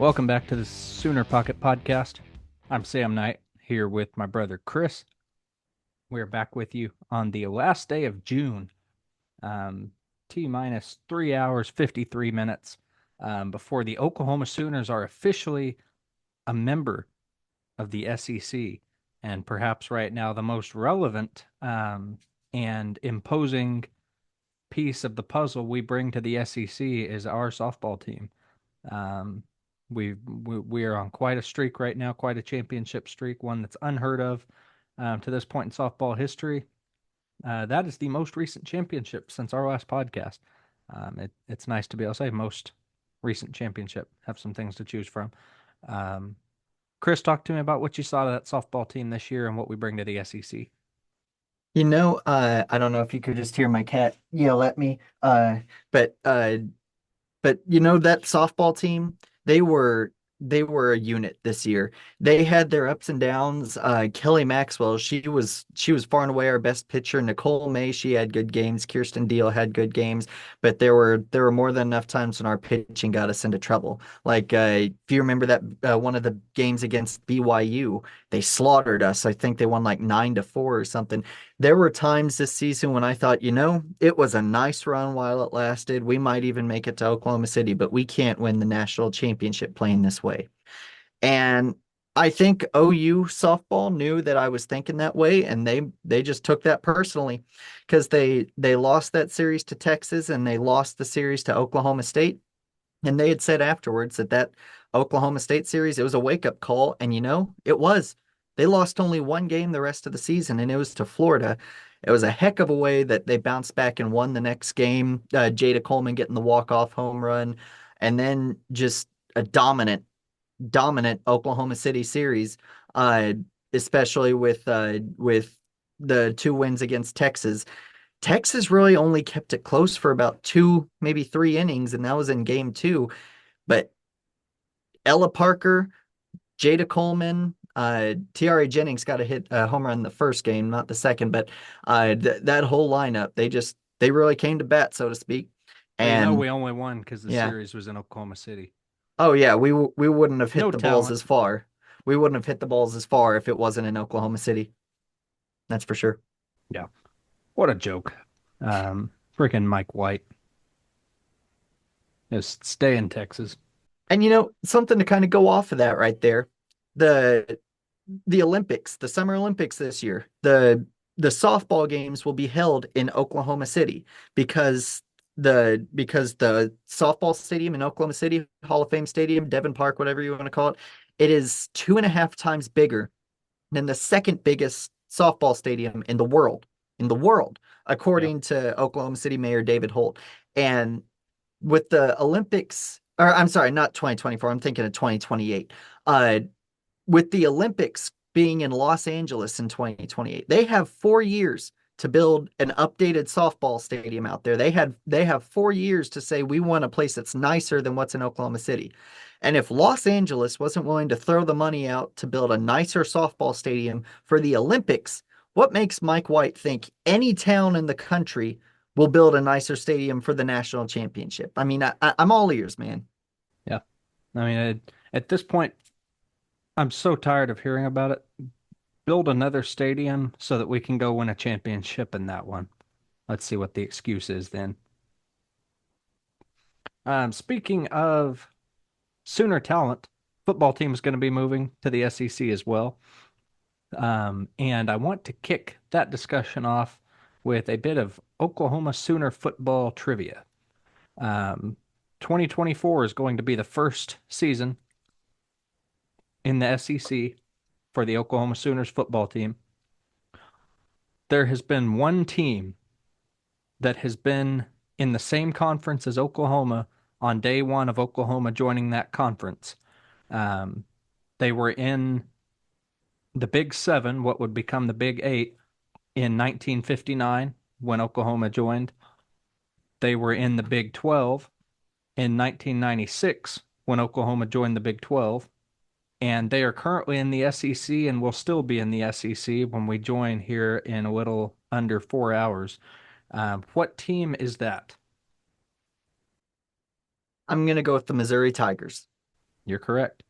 Welcome back to the Sooner Pocket Podcast. I'm Sam Knight here with my brother Chris. We're back with you on the last day of June, T minus 3 hours, 53 minutes before the Oklahoma Sooners are officially a member of the SEC. And perhaps right now the most relevant and imposing piece of the puzzle we bring to the SEC is our softball team. We are on quite a streak right now, quite a championship streak, one that's unheard of to this point in softball history. That is the most recent championship since our last podcast. It's nice to be able to say most recent championship. Have some things to choose from. Chris, talk to me about what you saw of that softball team this year and what we bring to the SEC. I don't know if you could just hear my cat yell at me. But that softball team, they were they were a unit this year. They had their ups and downs. Kelly Maxwell, she was far and away our best pitcher. Nicole May, she had good games. Kirsten Deal had good games, but there were more than enough times when our pitching got us into trouble. Like if you remember that one of the games against BYU, they slaughtered us. I think they won like 9-4 or something. There were times this season when I thought, it was a nice run while it lasted. We might even make it to Oklahoma City, but we can't win the national championship playing this way. And I think OU softball knew that I was thinking that way, and they just took that personally because they lost that series to Texas and they lost the series to Oklahoma State. And they had said afterwards that Oklahoma State series, it was a wake-up call. And it was. They lost only one game the rest of the season, and it was to Florida. It was a heck of a way that they bounced back and won the next game. Jada Coleman getting the walk-off home run, and then just a dominant Oklahoma City series, uh, especially with the two wins against Texas. Texas really only kept it close for about two, maybe three innings, and that was in game two. But Ella Parker, Jada Coleman, Tiare Jennings got a hit a home run the first game, not the second, but that whole lineup, they really came to bat, so to speak. Well, And we only won because the yeah, series was in Oklahoma City. oh yeah, we wouldn't have hit No the balls talent. as far. We wouldn't have hit the balls as far if it wasn't in Oklahoma City. That's for sure. Yeah. What a joke. Freaking Mike White. Just stay in Texas. And something to kind of go off of that right there. The the Olympics, the Summer Olympics this year, the softball games will be held in Oklahoma City because the softball stadium in Oklahoma City, Hall of Fame Stadium, Devon Park, whatever you want to call it, it is 2.5 times bigger than the second biggest softball stadium in the world, Yeah. according to Oklahoma City Mayor David Holt. And with the Olympics, or I'm sorry, not 2024, I'm thinking of 2028. Uh, with the Olympics being in Los Angeles in 2028, they have 4 years to build an updated softball stadium out there. They have 4 years to say we want a place that's nicer than what's in Oklahoma City. And if Los Angeles wasn't willing to throw the money out to build a nicer softball stadium for the Olympics, what makes Mike White think any town in the country will build a nicer stadium for the national championship? I mean, I'm all ears, man. Yeah. I mean, at this point, I'm so tired of hearing about it. Build another stadium so that we can go win a championship in that one. Let's see what the excuse is then. Speaking of Sooner talent, football team is going to be moving to the SEC as well. And I want to kick that discussion off with a bit of Oklahoma Sooner football trivia. Um, 2024 is going to be the first season in the SEC for the Oklahoma Sooners football team. There has been one team that has been in the same conference as Oklahoma on day one of Oklahoma joining that conference. Um, they were in the Big Seven, what would become the Big Eight, in 1959 when Oklahoma joined. They were in the Big 12 in 1996 when Oklahoma joined the Big 12. And they are currently in the SEC and will still be in the SEC when we join here in a little under 4 hours. What team is that? I'm gonna go with the Missouri Tigers. You're correct.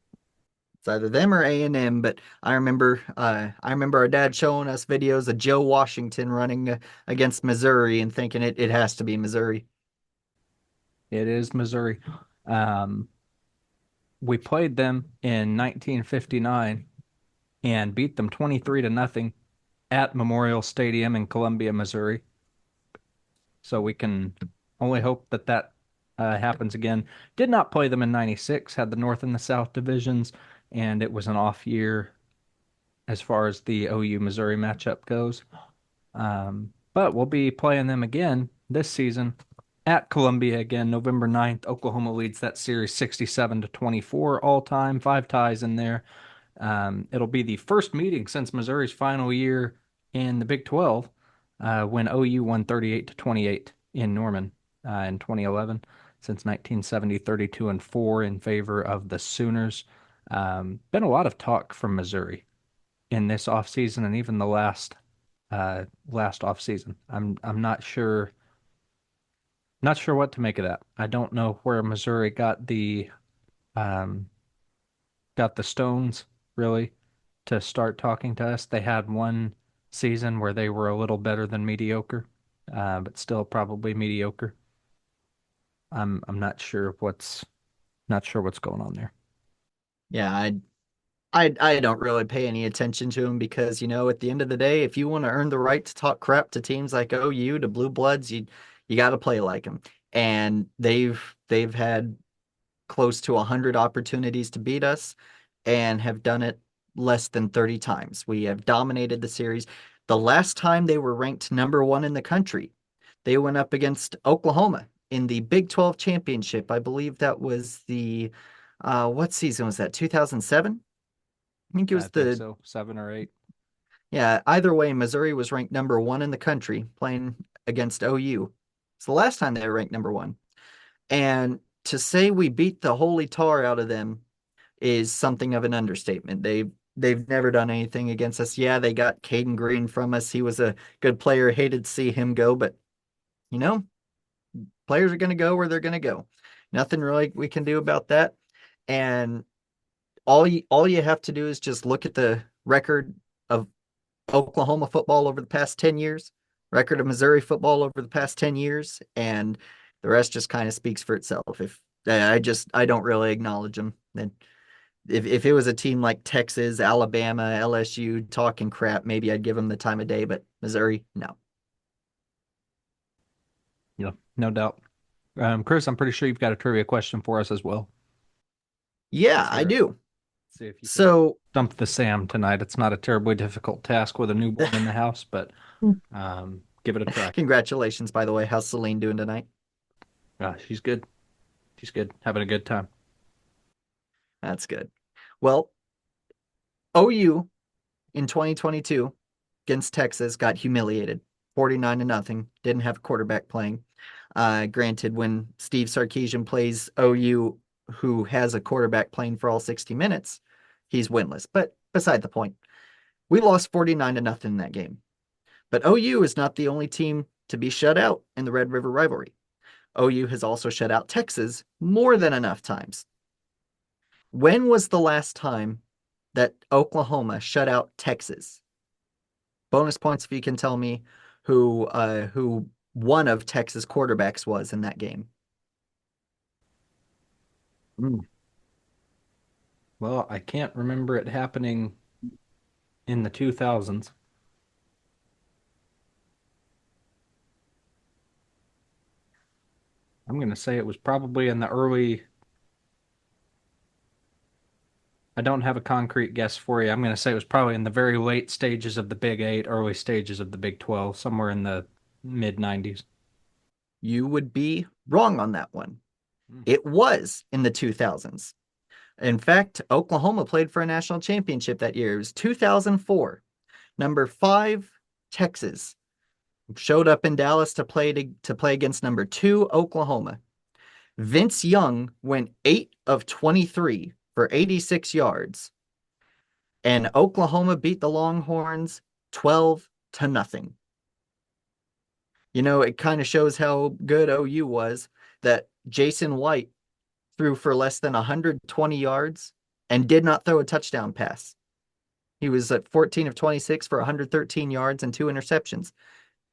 It's either them or A&M, but I remember our dad showing us videos of Joe Washington running against Missouri and thinking it has to be Missouri. It is Missouri. Um, we played them in 1959 and beat them 23 to nothing at Memorial Stadium in Columbia, Missouri. So we can only hope that happens again. Did not play them in 96, had the North and the South divisions, and it was an off year as far as the OU Missouri matchup goes. But we'll be playing them again this season at Columbia again, November 9th. Oklahoma leads that series 67 to 24 all time, five ties in there. It'll be the first meeting since Missouri's final year in the Big 12 when OU won 38 to 28 in Norman in 2011. Since 1970, 32 and 4 in favor of the Sooners. Been a lot of talk from Missouri in this offseason and even the last offseason. I'm not sure what to make of that. I don't know where Missouri um, got the stones really to start talking to us. They had one season where they were a little better than mediocre, but still probably mediocre. I'm not sure what's going on there. Yeah, I don't really pay any attention to them because, at the end of the day, if you want to earn the right to talk crap to teams like OU, to Blue Bloods, you got to play like them. And they've had close to 100 opportunities to beat us and have done it less than 30 times. We have dominated the series. The last time they were ranked number one in the country, they went up against Oklahoma in the Big 12 championship. I believe that was what season was that? 2007? I think it I was think the so, 7 or 8. Yeah, either way, Missouri was ranked number one in the country playing against OU. It's the last time they were ranked number one. And to say we beat the holy tar out of them is something of an understatement. They've never done anything against us. Yeah, they got Caden Green from us. He was a good player. Hated to see him go, but you know, players are going to go where they're going to go. Nothing really we can do about that. And all you have to do is just look at the record of Oklahoma football over the past 10 years, record of Missouri football over the past 10 years, and the rest just kind of speaks for itself. If I don't really acknowledge them. Then if it was a team like Texas, Alabama, LSU talking crap, maybe I'd give them the time of day, but Missouri, no. Yeah, no doubt. Chris, I'm pretty sure you've got a trivia question for us as well. Yeah, Let's I hear it. do. See if you can So, stump the Sam tonight. It's not a terribly difficult task with a newborn in the house, but give it a try. congratulations, by the way. How's Celine doing tonight? She's good. She's good. Having a good time. That's good. Well, OU in 2022 against Texas got humiliated 49 to nothing. Didn't have a quarterback playing. Granted, when Steve Sarkisian plays OU, who has a quarterback playing for all 60 minutes, he's winless. But beside the point, we lost 49 to nothing in that game. But OU is not the only team to be shut out in the Red River rivalry. OU has also shut out Texas more than enough times. When was the last time that Oklahoma shut out Texas? Bonus points if you can tell me who one of Texas quarterbacks was in that game. Mm. Well, I can't remember it happening in the 2000s. I'm going to say it was probably in the early. I don't have a concrete guess for you. I'm going to say it was probably in the very late stages of the Big Eight, early stages of the Big 12, somewhere in the mid 90s. You would be wrong on that one. Mm. It was in the 2000s. In fact, Oklahoma played for a national championship that year. It was 2004. Number 5, Texas showed up in Dallas to play against number 2, Oklahoma. Vince Young went 8 of 23 for 86 yards, and Oklahoma beat the Longhorns 12 to nothing. It kind of shows how good OU was that Jason White threw for less than 120 yards and did not throw a touchdown pass. He was at 14 of 26 for 113 yards and 2 interceptions,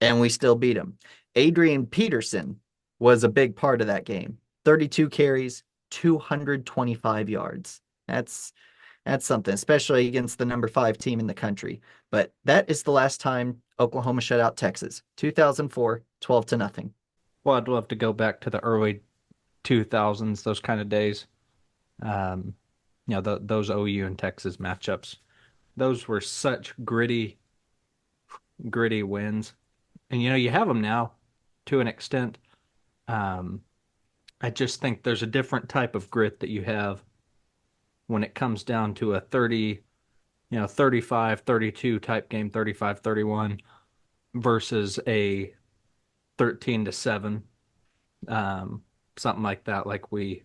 and we still beat him. Adrian Peterson was a big part of that game. 32 carries, 225 yards. That's something, especially against the number 5 team in the country. But that is the last time Oklahoma shut out Texas. 2004, 12 to nothing. Well, I'd love to go back to the early 2000s, those kind of days. Um, those OU and Texas matchups. Those were such gritty wins. And you have them now to an extent. Um, I just think there's a different type of grit that you have when it comes down to a 35-32 type game, 35-31 versus a 13-7, something like that, like we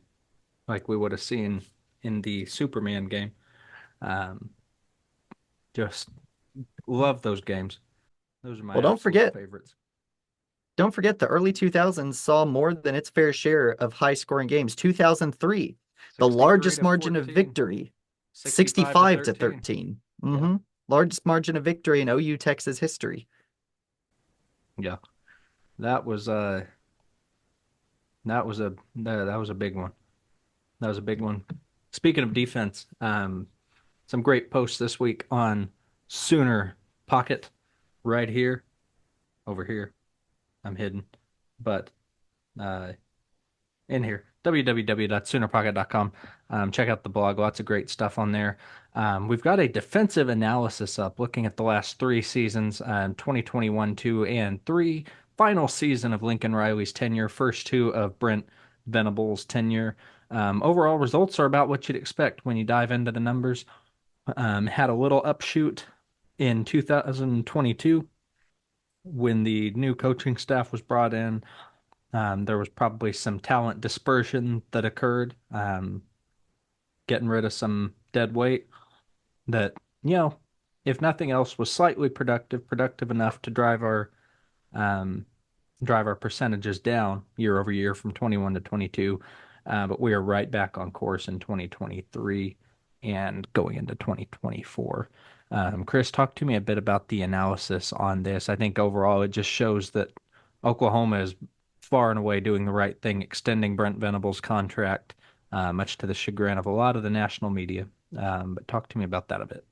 would have seen in the Superman game. Um, just love those games. Those are my Well, don't absolute forget, favorites. don't forget the early 2000s saw more than its fair share of high-scoring games. 2003, the 63 largest to margin of 14, victory, 65 to 65 to 13. 13. Yeah. Largest margin of victory in OU Texas history. Yeah. That was that was a big one. That was a big one. Speaking of defense, some great posts this week on Sooner Pocket right here, over here. I'm hidden, but uh, in here, www.soonerpocket.com. Check out the blog. Lots of great stuff on there. We've got a defensive analysis up looking at the last 3 seasons, 2021, 2, and 3. Final season of Lincoln Riley's tenure, first 2 of Brent Venables' tenure. Overall results are about what you'd expect when you dive into the numbers. Had a little upshoot in 2022 when the new coaching staff was brought in. There was probably some talent dispersion that occurred, getting rid of some dead weight that, if nothing else, was slightly productive enough to um, drive our percentages down year over year from 21 to 22. But we are right back on course in 2023 and going into 2024. Chris, talk to me a bit about the analysis on this. I think overall it just shows that Oklahoma is far and away doing the right thing, extending Brent Venables' contract, much to the chagrin of a lot of the national media. But talk to me about that a bit.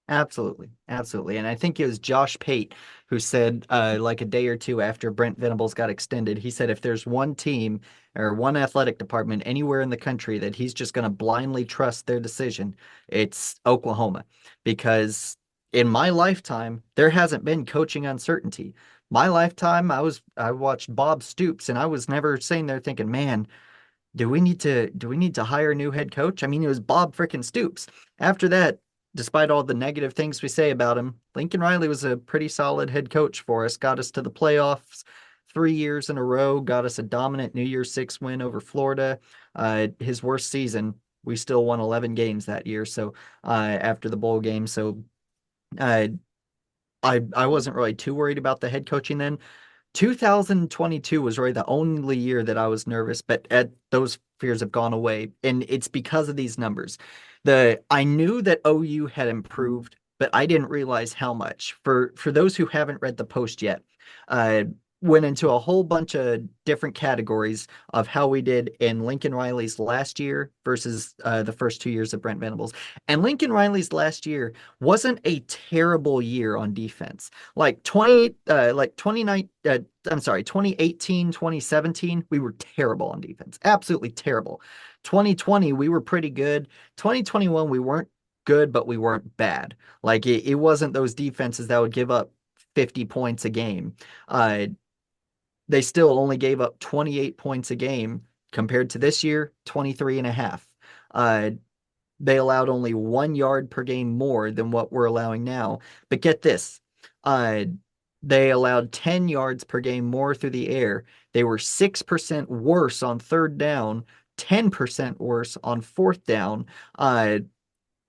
Absolutely. Absolutely. And I think it was Josh Pate who said, like a day or two after Brent Venables got extended, he said if there's one team or one athletic department anywhere in the country that he's just going to blindly trust their decision, it's Oklahoma. Because in my lifetime, there hasn't been coaching uncertainty. My lifetime, I watched Bob Stoops, and I was never sitting there thinking, man, do we need to hire a new head coach? I mean, it was Bob frickin' Stoops. After that, despite all the negative things we say about him, Lincoln Riley was a pretty solid head coach for us, got us to the playoffs 3 years in a row, got us a dominant New Year's Six win over Florida. His worst season, we still won 11 games that year. So after the bowl game, so uh, I wasn't really too worried about the head coaching then. 2022 was really the only year that I was nervous, but those fears have gone away, and it's because of these numbers. I knew that OU had improved, but I didn't realize how much. For those who haven't read the post yet, uh, went into a whole bunch of different categories of how we did in Lincoln Riley's last year versus the first 2 years of Brent Venables. And Lincoln Riley's last year wasn't a terrible year on defense. Like 2018, 2017, we were terrible on defense. Absolutely terrible. 2020, we were pretty good. 2021, we weren't good, but we weren't bad. Like it wasn't those defenses that would give up 50 points a game. They still only gave up 28 points a game compared to this year, 23 and a half. They allowed only 1 yard per game more than what we're allowing now. But get this, they allowed 10 yards per game more through the air. They were 6% worse on third down, 10% worse on fourth down. And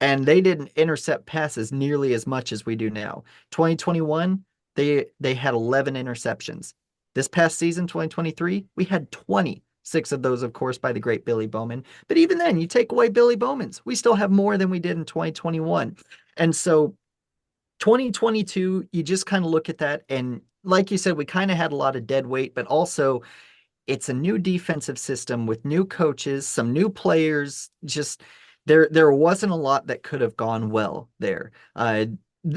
they didn't intercept passes nearly as much as we do now. 2021, they had 11 interceptions. This past season, 2023, we had 20. 6 of those, of course, by the great Billy Bowman. But even then, you take away Billy Bowman's, we still have more than we did in 2021. And so 2022, you just kind of look at that. And like you said, we kind of had a lot of dead weight, but also it's a new defensive system with new coaches, some new players. Just there wasn't a lot that could have gone well there.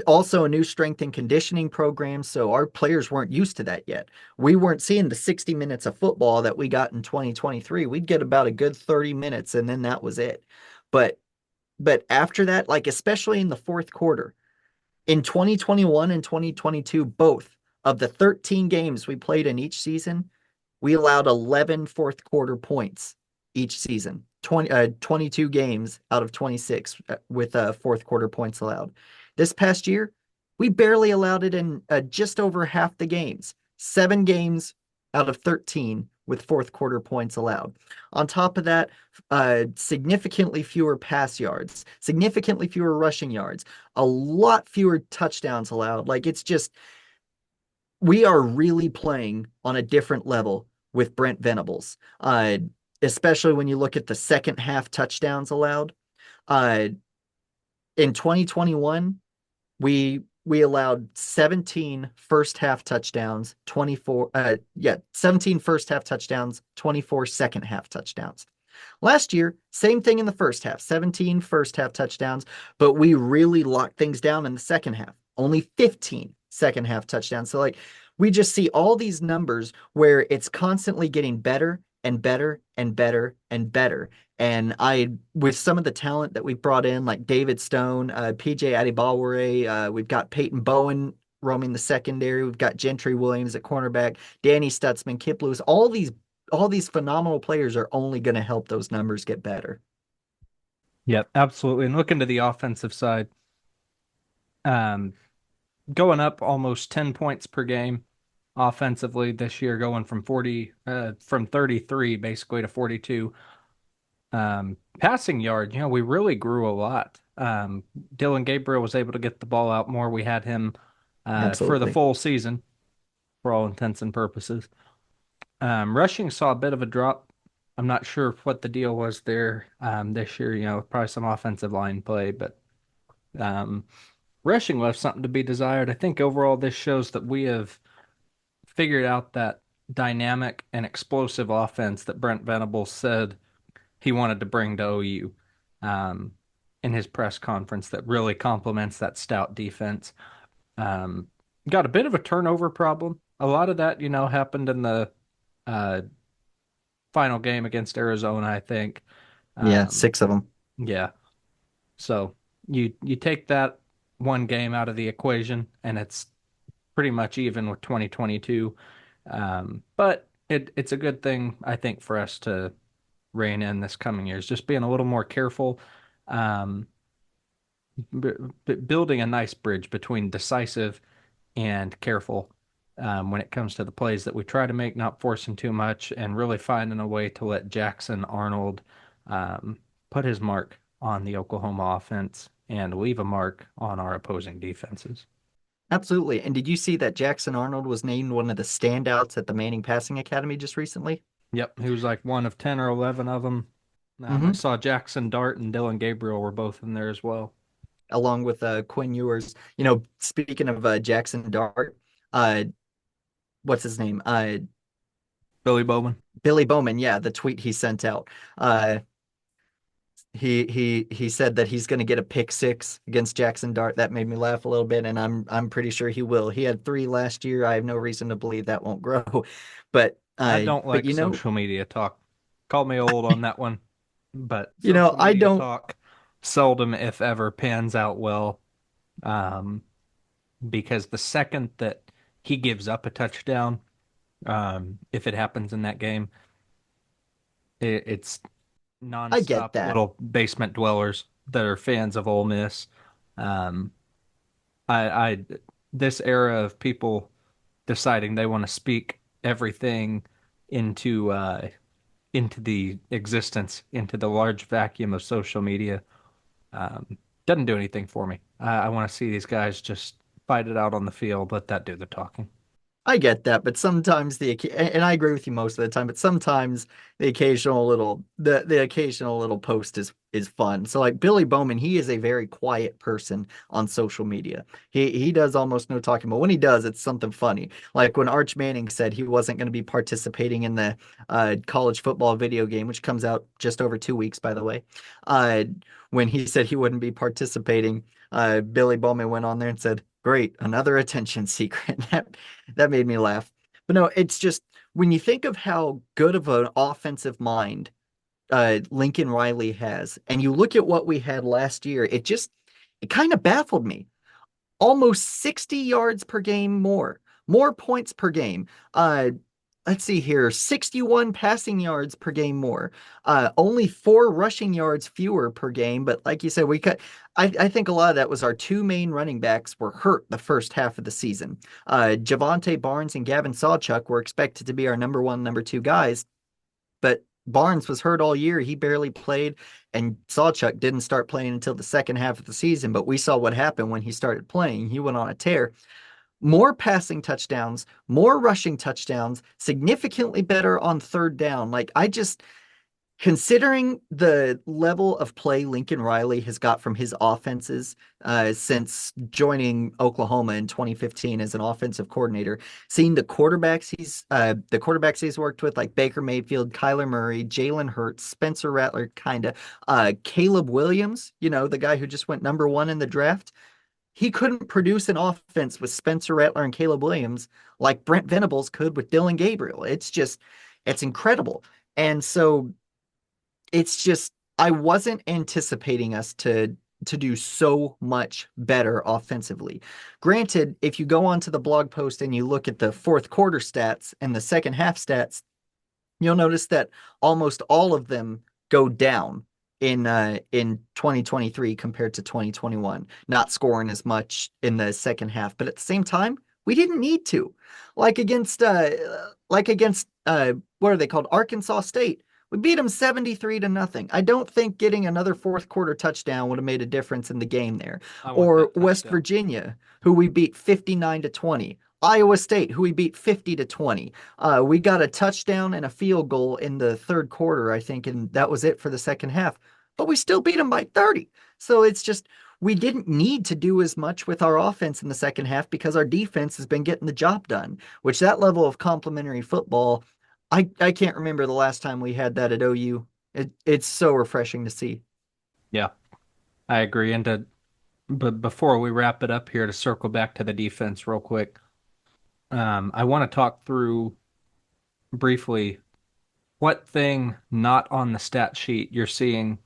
Also a new strength and conditioning program, so our players weren't used to that yet. We weren't seeing the 60 minutes of football that we got in 2023. We'd get about a good 30 minutes and then that was it. But after that, like especially in the fourth quarter, in 2021 and 2022, both of the 13 games we played in each season, we allowed 11 fourth quarter points each season. 22 games out of 26 with fourth quarter points allowed. This past year, we barely allowed it in just over half the games. 7 games out of 13 with fourth quarter points allowed. On top of that, significantly fewer pass yards, significantly fewer rushing yards, a lot fewer touchdowns allowed. Like it's just, we are really playing on a different level with Brent Venables, especially when you look at the second half touchdowns allowed. Uh, in 2021, we allowed 17 first half touchdowns, 17 first half touchdowns, 24 second half touchdowns. Last year, same thing in the first half, 17 first half touchdowns, but we really locked things down in the second half. Only 15 second half touchdowns. So like we just see all these numbers where it's constantly getting better and better and better and better. And with some of the talent that we've brought in, like David Stone, PJ Adibaware, we've got Peyton Bowen roaming the secondary, we've got Gentry Williams at cornerback, Danny Stutzman, Kip Lewis, all these phenomenal players are only going to help those numbers get better. Yep, absolutely. And looking to the offensive side, um, going up almost 10 points per game offensively this year, going from 33 basically to 42. Passing yard, we really grew a lot. Dylan Gabriel was able to get the ball out more. We had him for the Absolutely. full season for all intents and purposes. Rushing saw a bit of a drop. I'm not sure what the deal was there this year, probably some offensive line play, but um, rushing left something to be desired. I think overall this shows that we have figured out that dynamic and explosive offense that Brent Venables said he wanted to bring to OU um, in his press conference that really complements that stout defense. Um, got a bit of a turnover problem. A lot of that, happened in the uh, final game against Arizona, I think. Yeah, Um, 6 of them. yeah. So you take that one game out of the equation, and it's pretty much even with 2022. But it's a good thing, I think, for us to rein in this coming years, just being a little more careful, um, building a nice bridge between decisive and careful when it comes to the plays that we try to make, not forcing too much, and really finding a way to let Jackson Arnold put his mark on the Oklahoma offense and leave a mark on our opposing defenses. Absolutely. And did you see that Jackson Arnold was named one of the standouts at the Manning Passing Academy just recently? Yep, he was like one of 10 or 11 of them. I Hmm. saw Jackson Dart and Dylan Gabriel were both in there as well. Along with Quinn Ewers. Speaking of Jackson Dart, uh, what's his name? Billy Bowman. Billy Bowman. Yeah, the tweet he sent out. Uh, he said that he's going to get a pick six against Jackson Dart. That made me laugh a little bit, and I'm pretty sure he will. He had 3 last year. I have no reason to believe that won't grow. But I don't but like social media talk. Call me old on that one, but social I media don't. talk seldom, if ever, pans out well. Um, because the second that he gives up a touchdown, if it happens in that game, it's I get nonstop that. little basement dwellers that are fans of Ole Miss. Um, I this era of people deciding they want to speak everything into into the existence, into the large vacuum of social media, um, doesn't do anything for me. I want to see these guys just fight it out on the field, let that do the talking. I get that, but sometimes and I agree with you most of the time, but sometimes the occasional little post is fun. So like Billy Bowman, he is a very quiet person on social media. He does almost no talking, but when he does, it's something funny. Like when Arch Manning said he wasn't going to be participating in the college football video game, which comes out just over 2 weeks, by the way. Uh, when he said he wouldn't be participating, Billy Bowman went on there and said, "Great, another attention seeker." That made me laugh. But no, it's just when you think of how good of an offensive mind Lincoln Riley has, and you look at what we had last year, it kind of baffled me. Almost 60 yards per game more points per game. Let's see here, 61 passing yards per game more. Only 4 rushing yards fewer per game. But like you said, I think a lot of that was our two main running backs were hurt the first half of the season. Javante Barnes and Gavin Sawchuk were expected to be our number one, number two guys, but Barnes was hurt all year. He barely played, and Sawchuk didn't start playing until the second half of the season. But we saw what happened when he started playing. He went on a tear. More passing touchdowns, more rushing touchdowns, significantly better on third down. Like, considering the level of play Lincoln Riley has got from his offenses since joining Oklahoma in 2015 as an offensive coordinator, seeing the quarterbacks he's worked with like Baker Mayfield, Kyler Murray, Jalen Hurts, Spencer Rattler, Caleb Williams, the guy who just went number one in the draft. He couldn't produce an offense with Spencer Rattler and Caleb Williams like Brent Venables could with Dylan Gabriel. It's incredible. And so it's just I wasn't anticipating us to do so much better offensively. Granted, if you go onto the blog post and you look at the fourth quarter stats and the second half stats, you'll notice that almost all of them go down in 2023 compared to 2021, not scoring as much in the second half. But at the same time, we didn't need to. Like against what are they called? Arkansas State. We beat them 73-0. I don't think getting another fourth quarter touchdown would have made a difference in the game there. I want Or that West touchdown. Virginia, who we beat 59-20. Iowa State, who we beat 50-20. We got a touchdown and a field goal in the third quarter, I think, and that was it for the second half. But we still beat them by 30. So it's just we didn't need to do as much with our offense in the second half because our defense has been getting the job done, which that level of complementary football, I can't remember the last time we had that at OU. It's so refreshing to see. Yeah, I agree. But before we wrap it up here, to circle back to the defense real quick, I want to talk through briefly what thing not on the stat sheet you're seeing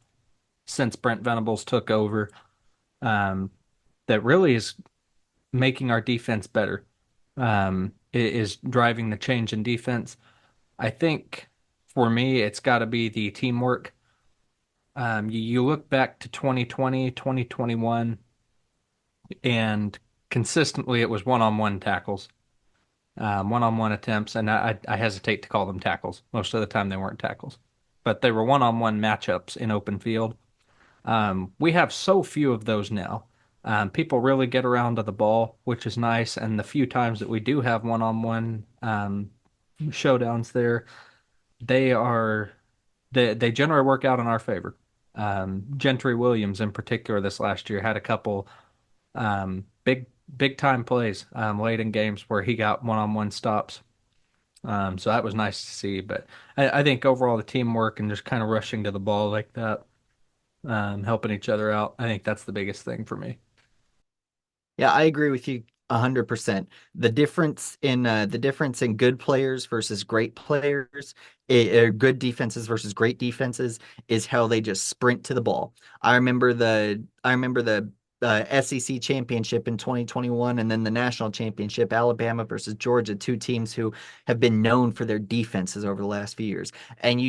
since Brent Venables took over, um, that really is making our defense better, is driving the change in defense. I think for me, it's got to be the teamwork. You look back to 2020, 2021, and consistently it was one-on-one tackles, one-on-one attempts, and I hesitate to call them tackles. Most of the time they weren't tackles, but they were one-on-one matchups in open field. We have so few of those now. People really get around to the ball, which is nice, and the few times that we do have one-on-one showdowns there, they are they generally work out in our favor. Gentry Williams in particular this last year had a couple big time plays late in games where he got one-on-one stops. So that was nice to see. But I think overall the teamwork and just kind of rushing to the ball like that, helping each other out, I think that's the biggest thing for me. Yeah, I agree with you 100%. The difference in good players versus great players, good defenses versus great defenses, is how they just sprint to the ball. I remember the SEC championship in 2021, and then the national championship, Alabama versus Georgia, two teams who have been known for their defenses over the last few years. And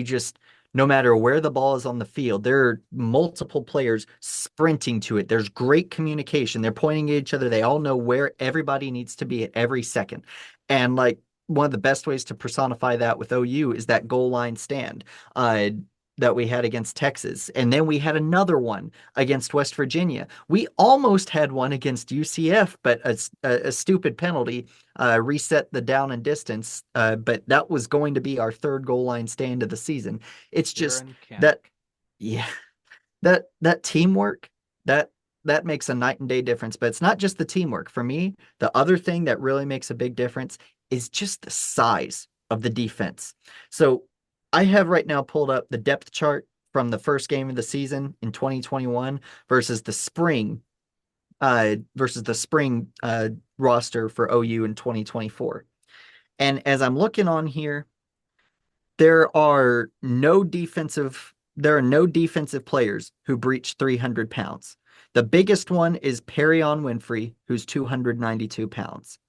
no matter where the ball is on the field, there are multiple players sprinting to it. There's great communication. They're pointing at each other. They all know where everybody needs to be at every second. And like one of the best ways to personify that with OU is that goal line stand. that we had against Texas, and then we had another one against West Virginia. We almost had one against UCF, but a stupid penalty reset the down and distance. But that was going to be our third goal line stand of the season. It's just Aaron that, Kanek. yeah, that teamwork that that makes a night and day difference. But it's not just the teamwork. For me, the other thing that really makes a big difference is just the size of the defense. So I have right now pulled up the depth chart from the first game of the season in 2021 versus the spring roster for OU in 2024. And as I'm looking on here, there are no defensive players who breach 300 pounds. The biggest one is Perrion Winfrey, who's 292 pounds.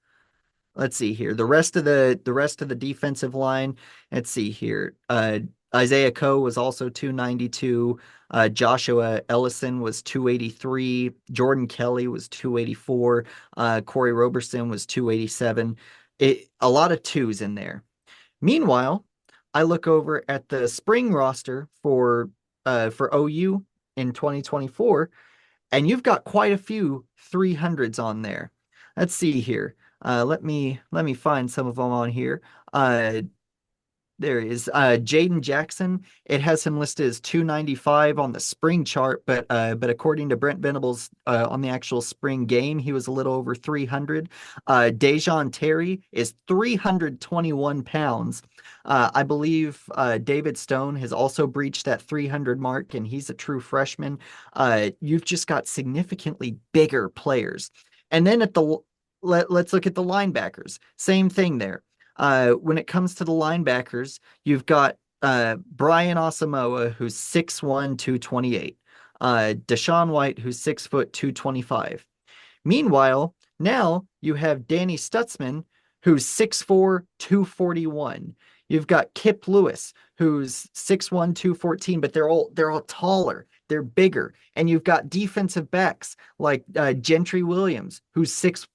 Let's see here. The rest of the defensive line. Let's see here. Isaiah Coe was also 292. Joshua Ellison was 283. Jordan Kelly was 284. Corey Roberson was 287. A lot of twos in there. Meanwhile, I look over at the spring roster for OU in 2024, and you've got quite a few 300s on there. Let's see here. Let me find some of them on here. There is Jaden Jackson. It has him listed as 295 on the spring chart, but according to Brent Venables on the actual spring game, he was a little over 300. Dejon Terry is 321 pounds. I believe David Stone has also breached that 300 mark, and he's a true freshman. You've just got significantly bigger players. And then let's look at the linebackers. Same thing there. When it comes to the linebackers, you've got Brian Asamoah, who's 6'1", 228. Deshaun White, who's 6', 225. Meanwhile, now you have Danny Stutzman, who's 6'4", 241. You've got Kip Lewis, who's 6'1", 214, but they're all taller. They're bigger. And you've got defensive backs like Gentry Williams, who's 6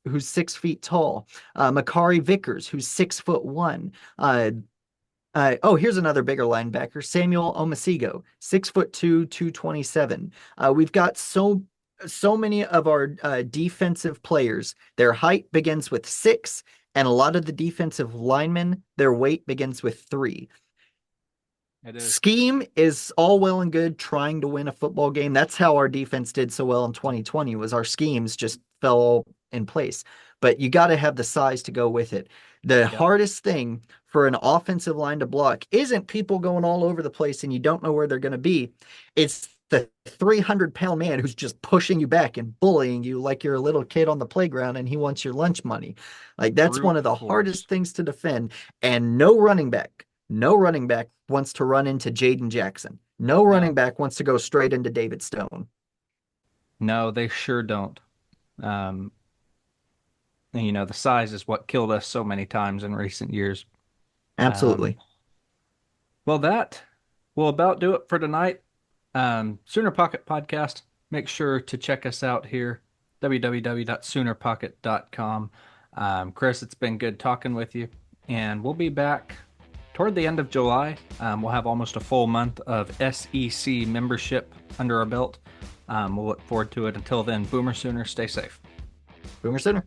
feet tall. Makari Vickers, who's 6'1". Here's another bigger linebacker, Samuel Omasigo, 6'2", 227. We've got so many of our defensive players. Their height begins with 6, and a lot of the defensive linemen, their weight begins with 3. It is. Scheme is all well and good trying to win a football game. That's how our defense did so well in 2020, was our schemes just fell in place. But you got to have the size to go with it. The hardest thing for an offensive line to block isn't people going all over the place and you don't know where they're going to be. It's the 300-pound man who's just pushing you back and bullying you like you're a little kid on the playground and he wants your lunch money. Like, that's one of the hardest things to defend. And no running back wants to run into Jaden Jackson. No running back wants to go straight into David Stone. No, they sure don't. The size is what killed us so many times in recent years. Absolutely. Well, that will about do it for tonight. Sooner Pocket Podcast. Make sure to check us out here, www.soonerpocket.com. Chris, it's been good talking with you, and we'll be back toward the end of July. We'll have almost a full month of SEC membership under our belt. We'll look forward to it. Until then, Boomer Sooner, stay safe. Boomer Sooner.